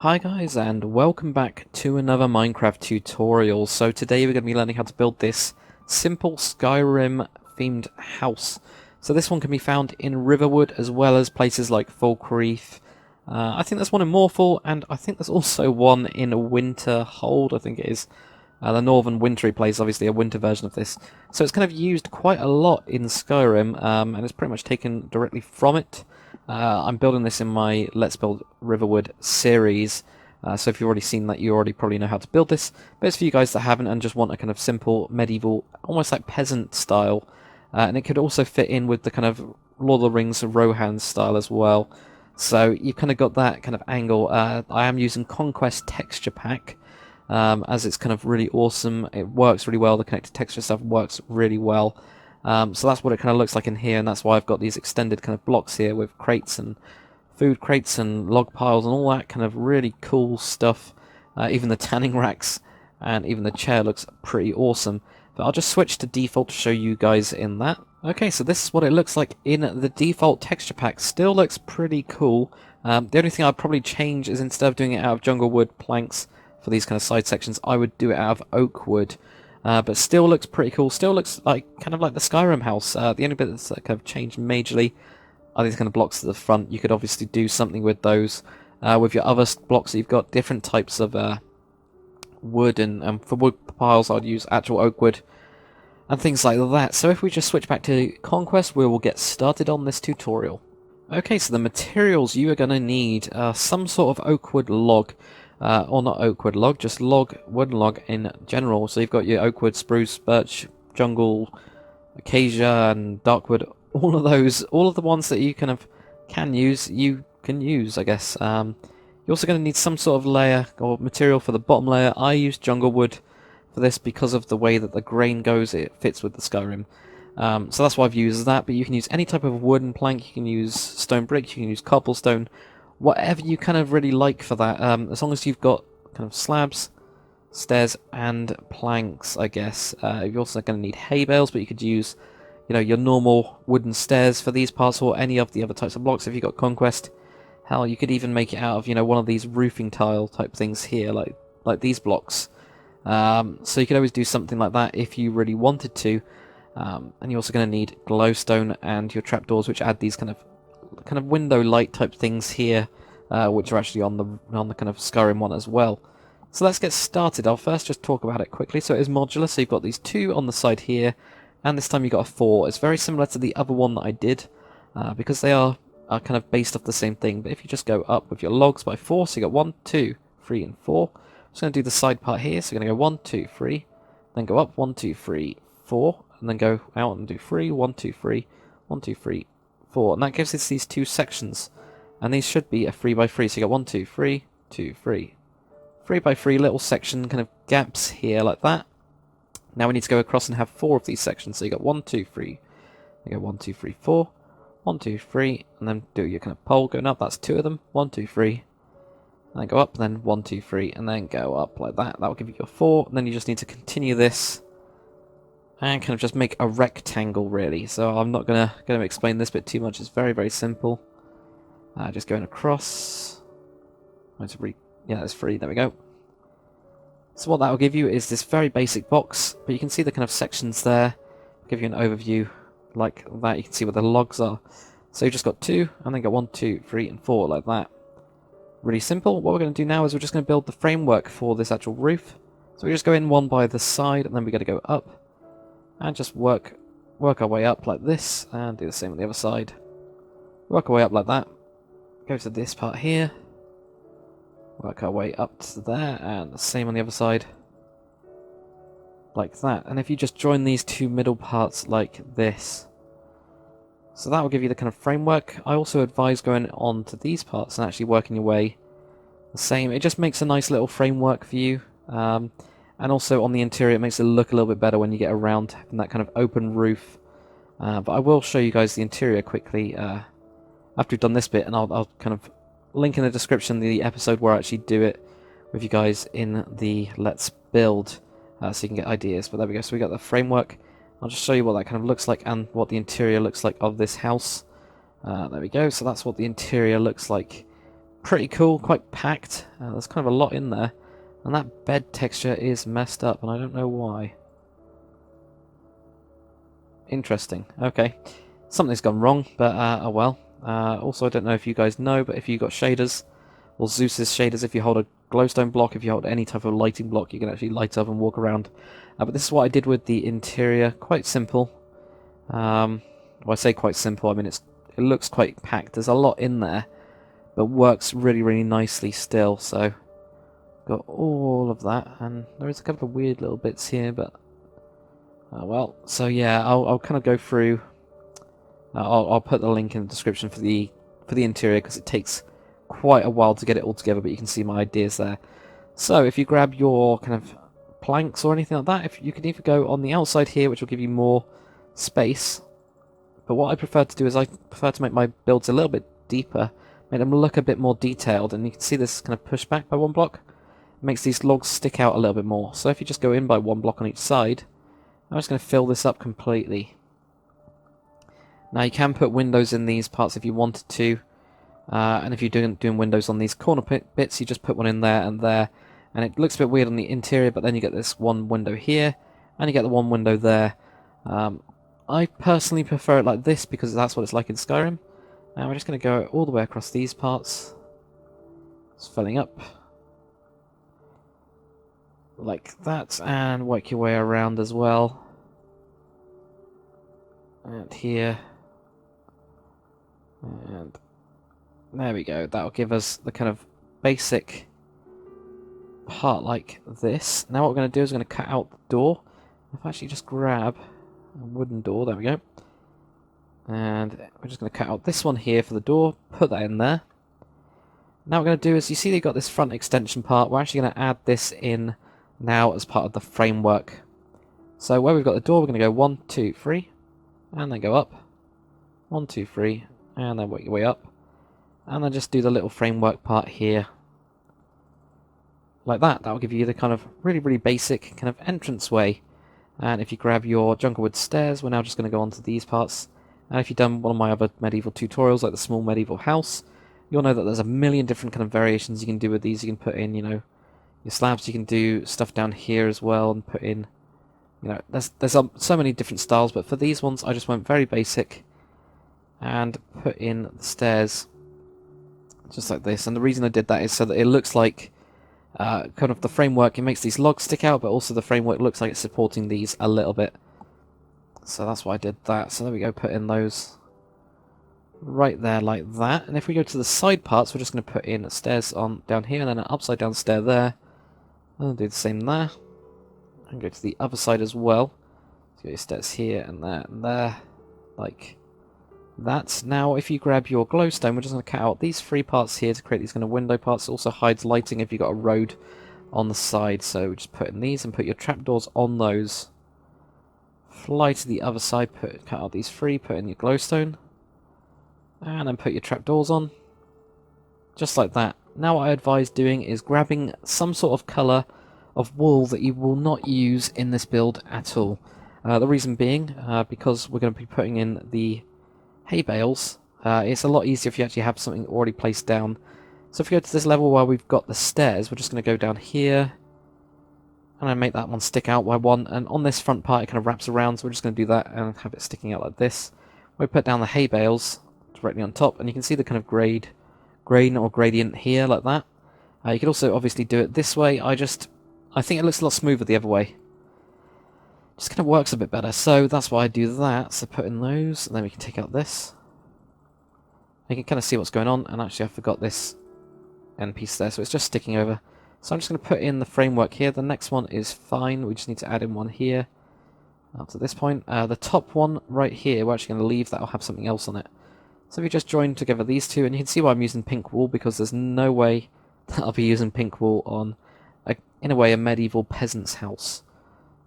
Hi guys, and welcome back to another Minecraft tutorial. So today we're going to be learning how to build this simple Skyrim themed house. So this one can be found in Riverwood as well as places like Falkreath. I think there's one in Morphall, and I think there's also one in Winterhold, I think it is. The northern wintry place, obviously a winter version of this. So it's kind of used quite a lot in Skyrim, and it's pretty much taken directly from it. I'm building this in my Let's Build Riverwood series, so if you've already seen that, you already probably know how to build this. But it's for you guys that haven't and just want a kind of simple, medieval, almost like peasant style. And it could also fit in with the kind of Lord of the Rings Rohan style as well. So you've kind of got that kind of angle. I am using Conquest texture pack, as it's kind of really awesome. It works really well. The connected texture stuff works really well. So that's what it kind of looks like in here, and that's why I've got these extended kind of blocks here with crates and food crates and log piles and all that kind of really cool stuff. Even the tanning racks and even the chair looks pretty awesome. But I'll just switch to default to show you guys in that. Okay, so this is what it looks like in the default texture pack. Still looks pretty cool. The only thing I'd probably change is instead of doing it out of jungle wood planks for these kind of side sections, I would do it out of oak wood. But still looks pretty cool. Still looks like kind of like the Skyrim house. The only bit that's kind of changed majorly are these kind of blocks at the front. You could obviously do something with those. With your other blocks, you've got different types of wood, and for wood piles, I'd use actual oak wood and things like that. So if we just switch back to Conquest, we will get started on this tutorial. Okay, so the materials you are going to need some sort of oak wood log. Or not oak wood log, just wooden log in general. So you've got your oak wood, spruce, birch, jungle, acacia, and darkwood. All of those, all of the ones that you kind of can use, you can use, I guess. You're also going to need some sort of layer or material for the bottom layer. I use jungle wood for this because of the way that the grain goes. It fits with the Skyrim. So that's why I've used that. But you can use any type of wooden plank. You can use stone brick. You can use cobblestone. Whatever you kind of really like for that, as long as you've got kind of slabs, stairs, and planks, I guess. You're also going to need hay bales, but you could use, you know, your normal wooden stairs for these parts, or any of the other types of blocks. If you've got Conquest, hell, you could even make it out of, you know, one of these roofing tile type things here, like these blocks. So you could always do something like that if you really wanted to. And you're also going to need glowstone and your trapdoors, which add these kind of window light type things here, which are actually on the kind of Skyrim one as well. So let's get started. I'll first just talk about it quickly. So it is modular, so you've got these 2 on the side here, and this time you've got a 4. It's very similar to the other one that I did, because they are kind of based off the same thing. But if you just go up with your logs by 4, so you got 1, 2, 3, and 4. I'm just going to do the side part here, so you're going to go 1, 2, 3, then go up 1, 2, 3, 4, and then go out and do 3, 1, 2, 3, 1, 2, 3, 4, and that gives us these 2 sections, and these should be a 3x3. So you got 1, 2, 3, 2, 3, 3x3 little section kind of gaps here like that. Now we need to go across and have 4 of these sections. So you got 1, 2, 3. You go 1, 2, 3, 4, 1, 2, 3, and then do your kind of pole going up. That's 2 of them. 1, 2, 3, and then go up. Then 1, 2, 3, and then go up like that. That will give you your 4. And then you just need to continue this and kind of just make a rectangle, really. So I'm not gonna explain this bit too much. It's very, very simple. Just going across. Yeah, that's 3. There we go. So what that will give you is this very basic box, but you can see the kind of sections there. I'll give you an overview like that. You can see where the logs are. So you've just got 2, and then got 1, 2, 3, and 4 like that. Really simple. What we're going to do now is we're just going to build the framework for this actual roof. So we just go in one by the side, and then we got to go up. And just work our way up like this, and do the same on the other side. Work our way up like that. Go to this part here. Work our way up to there, and the same on the other side. Like that. And if you just join these 2 middle parts like this. So that will give you the kind of framework. I also advise going on to these parts and actually working your way the same. It just makes a nice little framework for you. And also on the interior, it makes it look a little bit better when you get around having that kind of open roof. But I will show you guys the interior quickly after we've done this bit, and I'll kind of link in the description the episode where I actually do it with you guys in the Let's Build, so you can get ideas. But there we go. So we got the framework. I'll just show you what that kind of looks like and what the interior looks like of this house. There we go. So that's what the interior looks like pretty cool, quite packed. There's kind of a lot in there. And that bed texture is messed up, and I don't know why. Interesting. Okay. Something's gone wrong, but oh well. Also, I don't know if you guys know, but if you've got shaders, or Zeus's shaders, if you hold a glowstone block, if you hold any type of lighting block, you can actually light up and walk around. But this is what I did with the interior. Quite simple. Well, I say quite simple, I mean it looks quite packed. There's a lot in there, but works really, really nicely still, so... Got all of that, and there is a couple of weird little bits here, but well, so yeah, I'll kind of go through. I'll put the link in the description for the interior because it takes quite a while to get it all together, but you can see my ideas there. So if you grab your kind of planks or anything like that, if you can either go on the outside here, which will give you more space. But what I prefer to do is I prefer to make my builds a little bit deeper, make them look a bit more detailed, and you can see this kind of pushed back by one block. Makes these logs stick out a little bit more. So if you just go in by one block on each side, I'm just going to fill this up completely. Now you can put windows in these parts if you wanted to, and if you're doing windows on these corner bits, you just put one in there, and it looks a bit weird on the interior, but then you get this one window here, and you get the one window there. I personally prefer it like this because that's what it's like in Skyrim. And we're just going to go all the way across these parts. It's filling up. Like that, and work your way around as well. And here. And there we go. That'll give us the kind of basic part like this. Now what we're going to do is we're going to cut out the door. If I actually just grab a wooden door, there we go. And we're just going to cut out this one here for the door, put that in there. Now what we're going to do is, you see they've got this front extension part, we're actually going to add this in now as part of the framework. So where we've got the door, we're going to go 1, 2, 3, and then go up. 1, 2, 3, and then work your way up. And then just do the little framework part here. Like that. That will give you the kind of really, really basic kind of entrance way. And if you grab your Junglewood stairs, we're now just going to go on to these parts. And if you've done one of my other medieval tutorials, like the small medieval house, you'll know that there's a million different kind of variations you can do with these. You can put in, you know, your slabs, you can do stuff down here as well, and put in, you know, there's so many different styles, but for these ones I just went very basic and put in the stairs just like this. And the reason I did that is so that it looks like kind of the framework, it makes these logs stick out, but also the framework looks like it's supporting these a little bit. So that's why I did that. So there we go, put in those right there like that. And if we go to the side parts, we're just going to put in stairs on down here, and then an upside down stair there. I'll do the same there. And go to the other side as well. So you got your stairs here and there, like that. Now if you grab your glowstone, we're just going to cut out these 3 parts here to create these kind of window parts. It also hides lighting if you've got a road on the side. So we just put in these and put your trapdoors on those. Fly to the other side, cut out these 3, put in your glowstone. And then put your trapdoors on. Just like that. Now what I advise doing is grabbing some sort of colour of wool that you will not use in this build at all. The reason being, because we're going to be putting in the hay bales, it's a lot easier if you actually have something already placed down. So if you go to this level where we've got the stairs, we're just going to go down here, and I make that one stick out by 1, and on this front part it kind of wraps around, so we're just going to do that and have it sticking out like this. We put down the hay bales directly on top, and you can see the kind of grain or gradient here like that. You could also obviously do it this way. I think it looks a lot smoother the other way. Just kind of works a bit better, so that's why I do that. So put in those, and then we can take out this. You can kind of see what's going on, and actually I forgot this end piece there, so it's just sticking over. So I'm just going to put in the framework here. The next one is fine, we just need to add in one here. Up to this point. The top one right here, we're actually going to leave that, will have something else on it. So if you just join together these two, and you can see why I'm using pink wool, because there's no way that I'll be using pink wool on, in a way, a medieval peasant's house.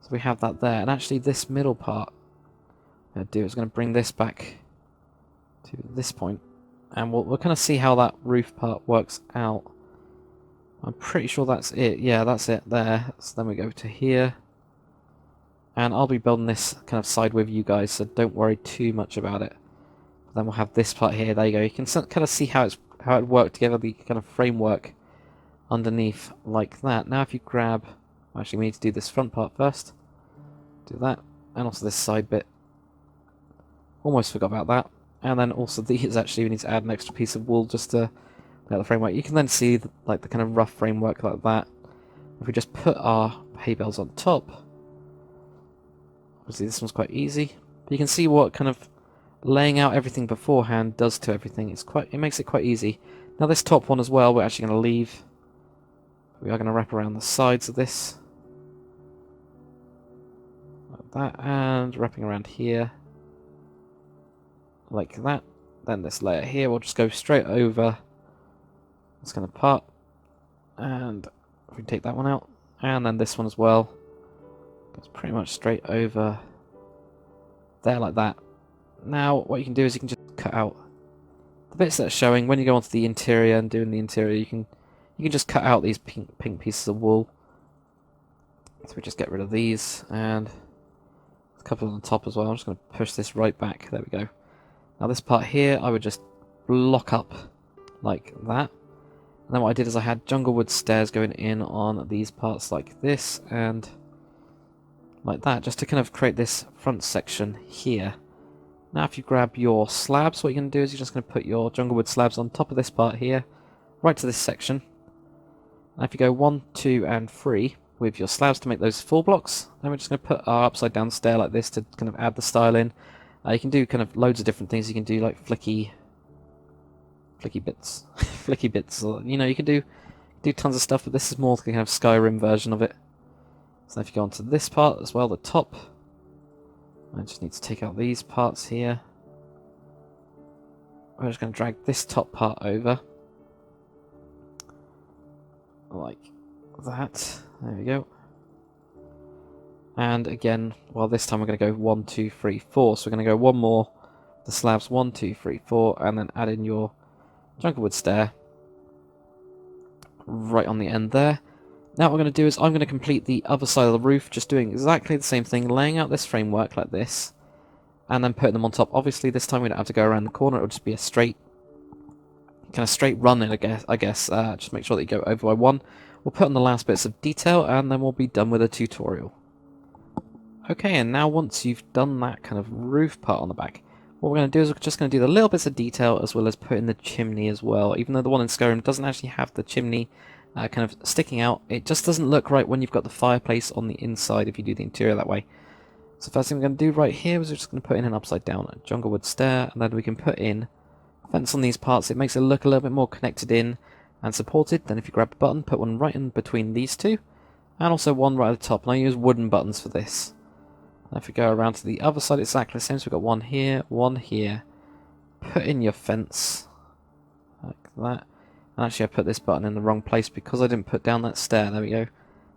So we have that there, and actually this middle part, what I'm going to do is going to bring this back to this point, and we'll kind of see how that roof part works out. I'm pretty sure that's it. Yeah, that's it there. So then we go to here, and I'll be building this kind of side with you guys, so don't worry too much about it. Then we'll have this part here. There you go. You can kind of see how it's how it worked together, the kind of framework underneath like that. Now if you grab, actually we need to do this front part first. Do that, and also this side bit. Almost forgot about that. And then also these, actually we need to add an extra piece of wool just to make the framework. You can then see the kind of rough framework like that. If we just put our hay bales on top, obviously this one's quite easy. But you can see what kind of laying out everything beforehand does to everything. It makes it quite easy. Now this top one as well, we're actually going to leave. We are going to wrap around the sides of this. Like that, and wrapping around here. Like that. Then this layer here, we'll just go straight over this kind of part. And if we take that one out, and then this one as well. Goes pretty much straight over there like that. Now, what you can do is you can just cut out the bits that are showing. When you go onto the interior and doing the interior, you can just cut out these pink pieces of wool. So we just get rid of these, and a couple on the top as well. I'm just going to push this right back. There we go. Now this part here, I would just block up like that. And then what I did is I had junglewood stairs going in on these parts like this, and like that, just to kind of create this front section here. Now if you grab your slabs, what you're going to do is you're just going to put your junglewood slabs on top of this part here, right to this section. Now if you go 1, 2 and 3 with your slabs to make those 4 blocks, then we're just going to put our upside down stair like this to kind of add the style in. You can do kind of loads of different things. You can do like flicky bits, flicky bits, or, you know, you can do tons of stuff, but this is more the kind of Skyrim version of it. So if you go onto this part as well, the top, I just need to take out these parts here. We're just going to drag this top part over. Like that. There we go. And again, well, this time we're going to go 1, 2, 3, 4. So we're going to go one more, the slabs 1, 2, 3, 4, and then add in your junglewood stair right on the end there. Now what we're going to do is I'm going to complete the other side of the roof, just doing exactly the same thing, laying out this framework like this, and then putting them on top. Obviously this time we don't have to go around the corner, it'll just be a straight, kind of straight run in, I guess. Just make sure that you go over by 1. We'll put on the last bits of detail, and then we'll be done with the tutorial. Okay, and now once you've done that kind of roof part on the back, what we're going to do is we're just going to do the little bits of detail as well as put in the chimney as well. Even though the one in Skyrim doesn't actually have the chimney kind of sticking out, it just doesn't look right when you've got the fireplace on the inside if you do the interior that way. So first thing we're going to do right here is we're just going to put in an upside down junglewood stair, and then we can put in fence on these parts. It makes it look a little bit more connected in and supported. Then if you grab a button, put one right in between these two, and also one right at the top. And I use wooden buttons for this. And if we go around to the other side, it's exactly the same. So we've got one here, one here. Put in your fence like that. And actually I put this button in the wrong place because I didn't put down that stair. There we go.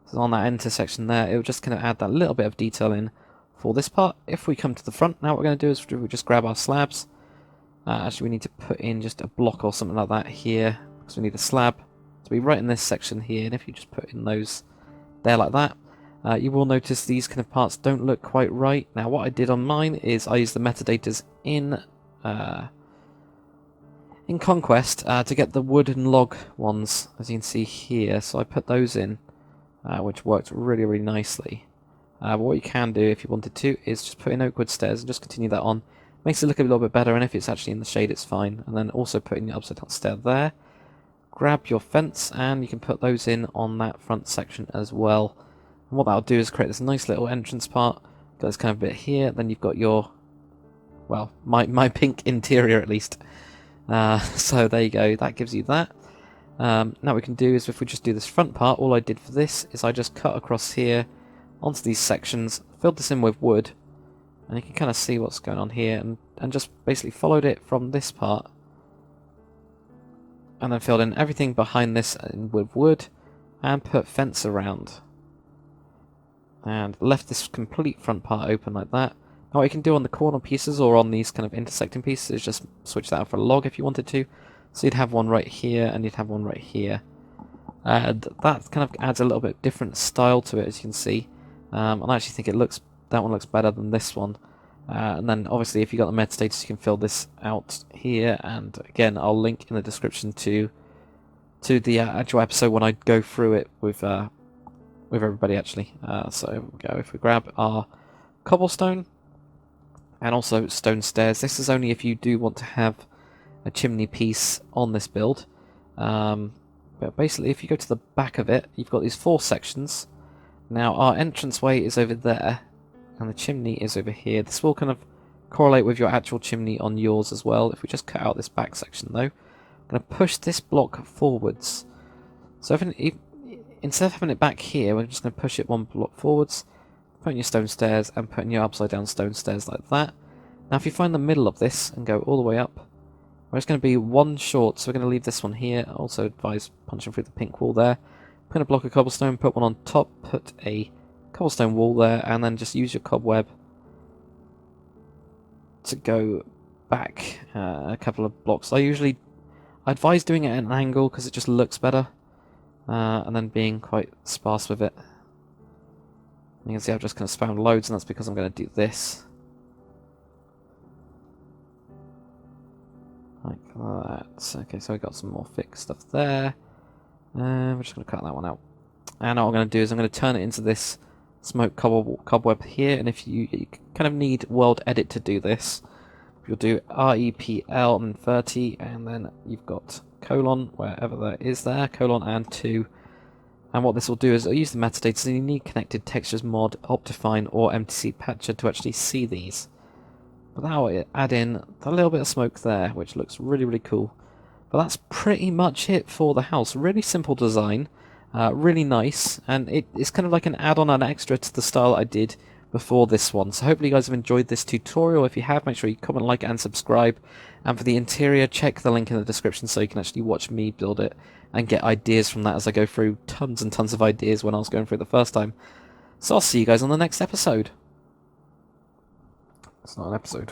So on that intersection there, it will just kind of add that little bit of detail in for this part. If we come to the front, now what we're going to do is we just grab our slabs. Actually we need to put in just a block or something like that here, because we need a slab to be right in this section here. And if you just put in those there like that, you will notice these kind of parts don't look quite right. Now what I did on mine is I used the metadatas in Conquest to get the wood and log ones, as you can see here. So I put those in, which worked really, really nicely. But what you can do if you wanted to is just put in oak wood stairs and just continue that on. Makes it look a little bit better, and if it's actually in the shade it's fine. And then also put in the upside down stair there. Grab your fence and you can put those in on that front section as well. And what that'll do is create this nice little entrance part. Got this kind of bit here, then you've got your, well, my pink interior at least. So there you go, that gives you that. Now what we can do is if we just do this front part, all I did for this is I just cut across here onto these sections, filled this in with wood, and you can kind of see what's going on here, and just basically followed it from this part, and then filled in everything behind this with wood, and put fence around, and left this complete front part open like that. Now what you can do on the corner pieces or on these kind of intersecting pieces is just switch that out for a log if you wanted to. So you'd have one right here and you'd have one right here. And that kind of adds a little bit different style to it, as you can see. I actually think that one looks better than this one. And then obviously if you've got the metastatus you can fill this out here, and again I'll link in the description to the actual episode when I go through it with everybody actually. So we'll go, if we grab our cobblestone and also stone stairs. This is only if you do want to have a chimney piece on this build. But basically if you go to the back of it, you've got these 4 sections. Now our entranceway is over there and the chimney is over here. This will kind of correlate with your actual chimney on yours as well. If we just cut out this back section though, I'm going to push this block forwards. So instead of having it back here, we're just going to push it 1 block forwards, putting your stone stairs and putting your upside down stone stairs like that. Now if you find the middle of this and go all the way up, we're just going to be 1 short, so we're going to leave this one here. Also advise punching through the pink wall there. Put a block of cobblestone, put one on top, put a cobblestone wall there, and then just use your cobweb to go back a couple of blocks. I advise doing it at an angle because it just looks better, and then being quite sparse with it. You can see I've just kind of spammed loads, and that's because I'm going to do this. Like that. Okay, so we got some more thick stuff there. We're just going to cut that one out. And what I'm going to do is I'm going to turn it into this smoke cobweb here, and if you kind of need world edit to do this, you'll do REPL and 30, and then you've got colon, wherever that is there, colon and 2. And what this will do is it'll use the metadata, so you need connected textures mod, Optifine, or MTC Patcher to actually see these. But that will add in a little bit of smoke there, which looks really, really cool. But that's pretty much it for the house. Really simple design, really nice, and it's kind of like an add-on and extra to the style I did before this one. So hopefully you guys have enjoyed this tutorial. If you have, make sure you comment, like, and subscribe. And for the interior, check the link in the description so you can actually watch me build it and get ideas from that as I go through tons and tons of ideas when I was going through it the first time. So I'll see you guys on the next episode. It's not an episode.